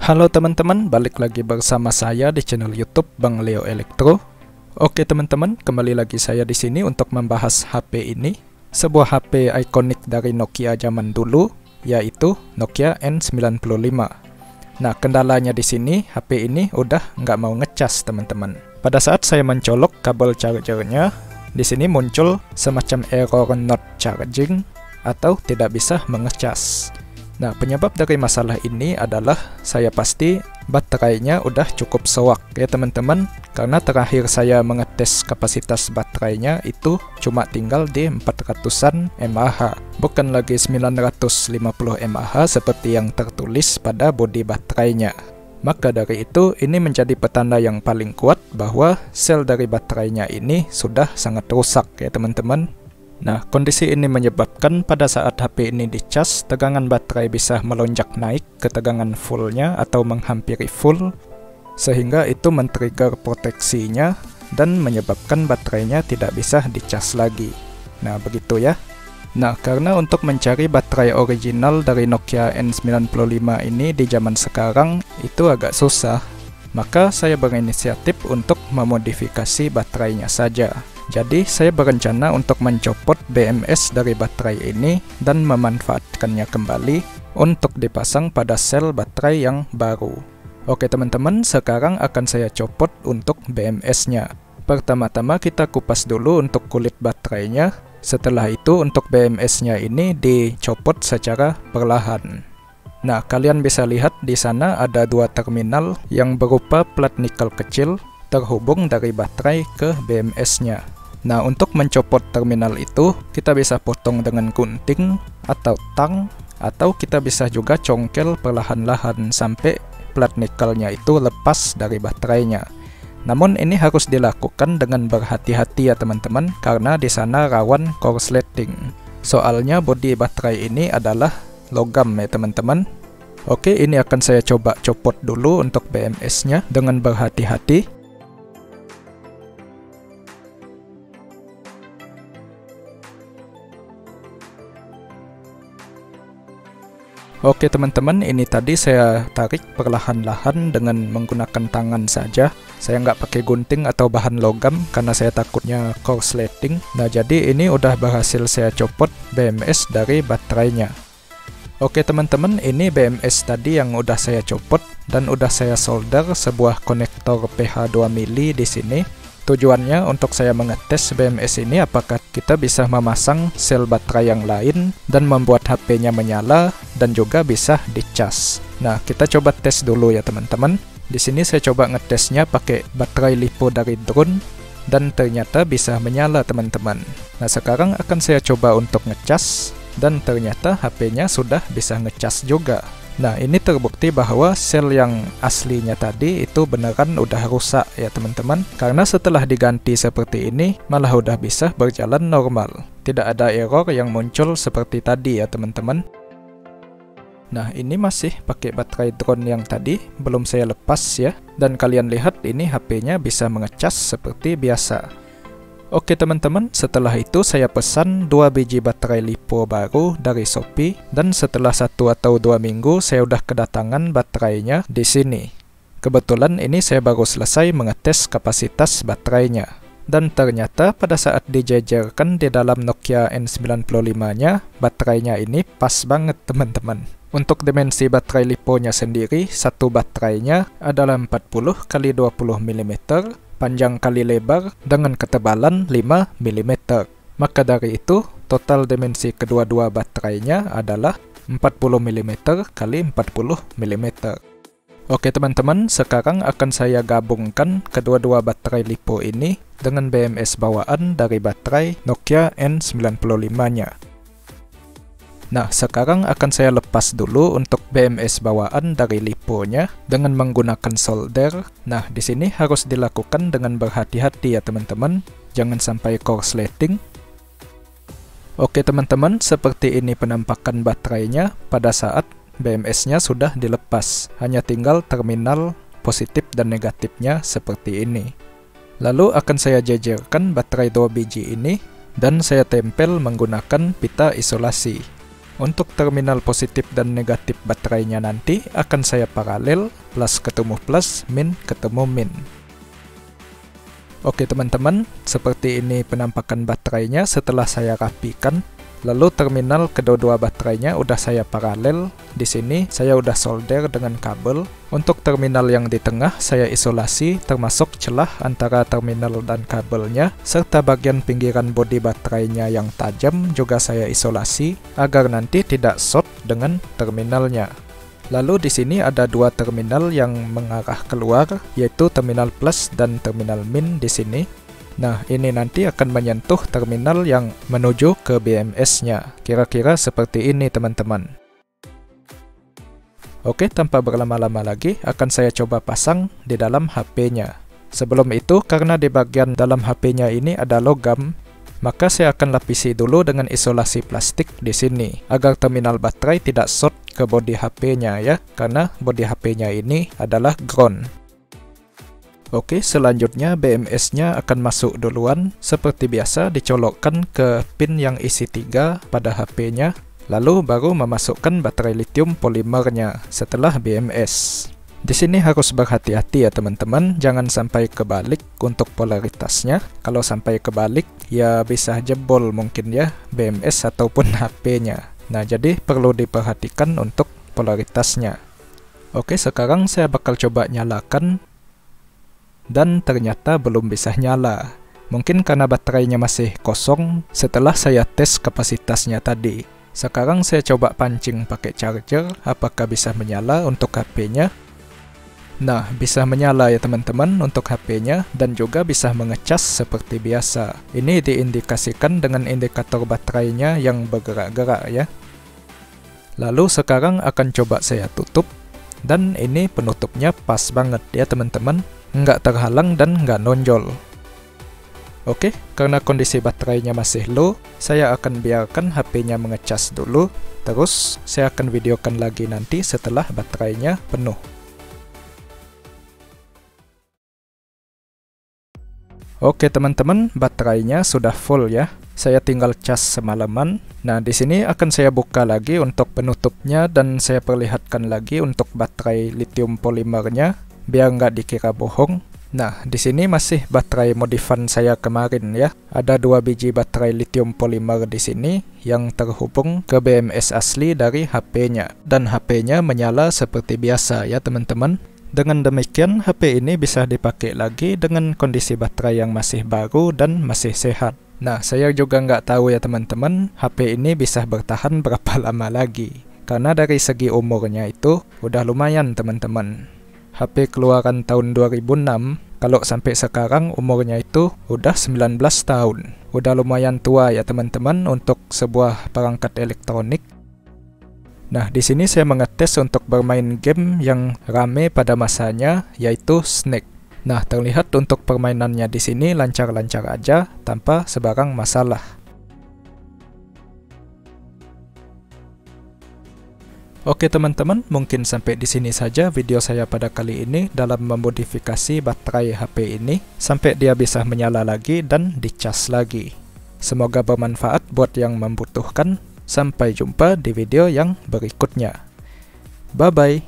Halo teman-teman, balik lagi bersama saya di channel YouTube Bang Leo Elektro. Oke teman-teman, kembali lagi saya di sini untuk membahas HP ini. Sebuah HP ikonik dari Nokia zaman dulu, yaitu Nokia N95. Nah, kendalanya di sini, HP ini udah nggak mau ngecas teman-teman. Pada saat saya mencolok kabel chargernya, di sini muncul semacam error not charging atau tidak bisa mengecas. Nah, penyebab dari masalah ini adalah saya pasti baterainya udah cukup sewak ya teman-teman, karena terakhir saya mengetes kapasitas baterainya itu cuma tinggal di 400-an mAh, bukan lagi 950 mAh seperti yang tertulis pada bodi baterainya. Maka dari itu, ini menjadi petanda yang paling kuat bahwa sel dari baterainya ini sudah sangat rusak ya teman-teman. Nah, kondisi ini menyebabkan pada saat HP ini dicas, tegangan baterai bisa melonjak naik ke tegangan fullnya atau menghampiri full, sehingga itu men-trigger proteksinya dan menyebabkan baterainya tidak bisa dicas lagi. Nah, begitu ya. Nah, karena untuk mencari baterai original dari Nokia N95 ini di zaman sekarang itu agak susah, maka saya berinisiatif untuk memodifikasi baterainya saja. Jadi, saya berencana untuk mencopot BMS dari baterai ini dan memanfaatkannya kembali untuk dipasang pada sel baterai yang baru. Oke teman-teman, sekarang akan saya copot untuk BMS-nya. Pertama-tama kita kupas dulu untuk kulit baterainya. Setelah itu untuk BMS-nya ini dicopot secara perlahan. Nah, kalian bisa lihat di sana ada dua terminal yang berupa plat nikel kecil terhubung dari baterai ke BMS-nya. Nah, untuk mencopot terminal itu, kita bisa potong dengan gunting atau tang, atau kita bisa juga congkel perlahan-lahan sampai plat nikelnya itu lepas dari baterainya. Namun ini harus dilakukan dengan berhati-hati ya teman-teman, karena di sana rawan korsleting. Soalnya bodi baterai ini adalah logam ya teman-teman. Oke, ini akan saya coba copot dulu untuk BMS-nya dengan berhati-hati. Oke teman-teman, ini tadi saya tarik perlahan-lahan dengan menggunakan tangan saja. Saya nggak pakai gunting atau bahan logam karena saya takutnya korsleting. Nah, jadi ini udah berhasil saya copot BMS dari baterainya. Oke teman-teman, ini BMS tadi yang udah saya copot dan udah saya solder sebuah konektor PH 2 mili di sini. Tujuannya untuk saya mengetes BMS ini apakah kita bisa memasang sel baterai yang lain dan membuat HP-nya menyala dan juga bisa dicas. Nah, kita coba tes dulu ya teman-teman. Di sini saya coba ngetesnya pakai baterai LiPo dari drone dan ternyata bisa menyala teman-teman. Nah, sekarang akan saya coba untuk ngecas dan ternyata HP-nya sudah bisa ngecas juga. Nah, ini terbukti bahwa sel yang aslinya tadi itu beneran udah rusak ya teman-teman. Karena setelah diganti seperti ini, malah udah bisa berjalan normal. Tidak ada error yang muncul seperti tadi ya teman-teman. Nah, ini masih pakai baterai drone yang tadi, belum saya lepas ya. Dan kalian lihat ini HP-nya bisa mengecas seperti biasa. Oke teman-teman, setelah itu saya pesan 2 biji baterai LiPo baru dari Shopee dan setelah 1 atau 2 minggu saya udah kedatangan baterainya di sini. Kebetulan ini saya baru selesai mengetes kapasitas baterainya dan ternyata pada saat dijejerkan di dalam Nokia N95-nya, baterainya ini pas banget teman-teman. Untuk dimensi baterai LiPo-nya sendiri, satu baterainya adalah 40 x 20 mm. Panjang kali lebar dengan ketebalan 5 mm. Maka dari itu, total dimensi kedua-dua baterainya adalah 40 mm kali 40 mm. Oke teman-teman, sekarang akan saya gabungkan kedua-dua baterai LiPo ini dengan BMS bawaan dari baterai Nokia N95-nya. Nah, sekarang akan saya lepas dulu untuk BMS bawaan dari LiPo-nya dengan menggunakan solder. Nah, di sini harus dilakukan dengan berhati-hati ya teman-teman, jangan sampai korsleting. Oke teman-teman, seperti ini penampakan baterainya pada saat BMS-nya sudah dilepas. Hanya tinggal terminal positif dan negatifnya seperti ini. Lalu akan saya jejerkan baterai 2 biji ini dan saya tempel menggunakan pita isolasi. Untuk terminal positif dan negatif baterainya nanti akan saya paralel, plus ketemu plus, min ketemu min. Oke teman-teman, seperti ini penampakan baterainya setelah saya rapikan. Lalu terminal kedua-dua baterainya udah saya paralel. Di sini saya udah solder dengan kabel. Untuk terminal yang di tengah saya isolasi, termasuk celah antara terminal dan kabelnya, serta bagian pinggiran bodi baterainya yang tajam juga saya isolasi agar nanti tidak short dengan terminalnya. Lalu di sini ada dua terminal yang mengarah keluar, yaitu terminal plus dan terminal min di sini. Nah, ini nanti akan menyentuh terminal yang menuju ke BMS-nya. Kira-kira seperti ini, teman-teman. Oke, tanpa berlama-lama lagi, akan saya coba pasang di dalam HP-nya. Sebelum itu, karena di bagian dalam HP-nya ini ada logam, maka saya akan lapisi dulu dengan isolasi plastik di sini, agar terminal baterai tidak short ke bodi HP-nya ya, karena bodi HP-nya ini adalah ground. Oke, selanjutnya BMS-nya akan masuk duluan. Seperti biasa, dicolokkan ke pin yang isi 3 pada HP-nya, lalu baru memasukkan baterai lithium polimernya setelah BMS. Di sini harus berhati-hati ya teman-teman, jangan sampai kebalik untuk polaritasnya. Kalau sampai kebalik, ya bisa jebol mungkin ya BMS ataupun HP-nya. Nah, jadi perlu diperhatikan untuk polaritasnya. Oke, sekarang saya bakal coba nyalakan. Dan ternyata belum bisa nyala. Mungkin karena baterainya masih kosong setelah saya tes kapasitasnya tadi. Sekarang saya coba pancing pakai charger, apakah bisa menyala untuk HP-nya. Nah, bisa menyala ya teman-teman untuk HP-nya, dan juga bisa mengecas seperti biasa. Ini diindikasikan dengan indikator baterainya yang bergerak-gerak ya. Lalu sekarang akan coba saya tutup, dan ini penutupnya pas banget ya teman-teman. Nggak terhalang dan nggak nonjol. Oke, karena kondisi baterainya masih low, saya akan biarkan HP-nya mengecas dulu. Terus, saya akan videokan lagi nanti setelah baterainya penuh. Oke teman-teman, baterainya sudah full ya. Saya tinggal cas semalaman. Nah, di sini akan saya buka lagi untuk penutupnya dan saya perlihatkan lagi untuk baterai lithium polimernya, biar nggak dikira bohong. Nah, di sini masih baterai modifan saya kemarin ya. Ada 2 biji baterai lithium polimer di sini yang terhubung ke BMS asli dari HP-nya. Dan HP-nya menyala seperti biasa ya teman-teman. Dengan demikian, HP ini bisa dipakai lagi dengan kondisi baterai yang masih baru dan masih sehat. Nah, saya juga nggak tahu ya teman-teman, HP ini bisa bertahan berapa lama lagi. Karena dari segi umurnya itu udah lumayan teman-teman. HP keluaran tahun 2006, kalau sampai sekarang umurnya itu udah 19 tahun. Udah lumayan tua ya teman-teman untuk sebuah perangkat elektronik. Nah, di sini saya mengetes untuk bermain game yang rame pada masanya, yaitu Snake. Nah, terlihat untuk permainannya di sini lancar-lancar aja tanpa sebarang masalah. Oke teman-teman, mungkin sampai di sini saja video saya pada kali ini dalam memodifikasi baterai HP ini sampai dia bisa menyala lagi dan dicas lagi. Semoga bermanfaat buat yang membutuhkan. Sampai jumpa di video yang berikutnya. Bye bye.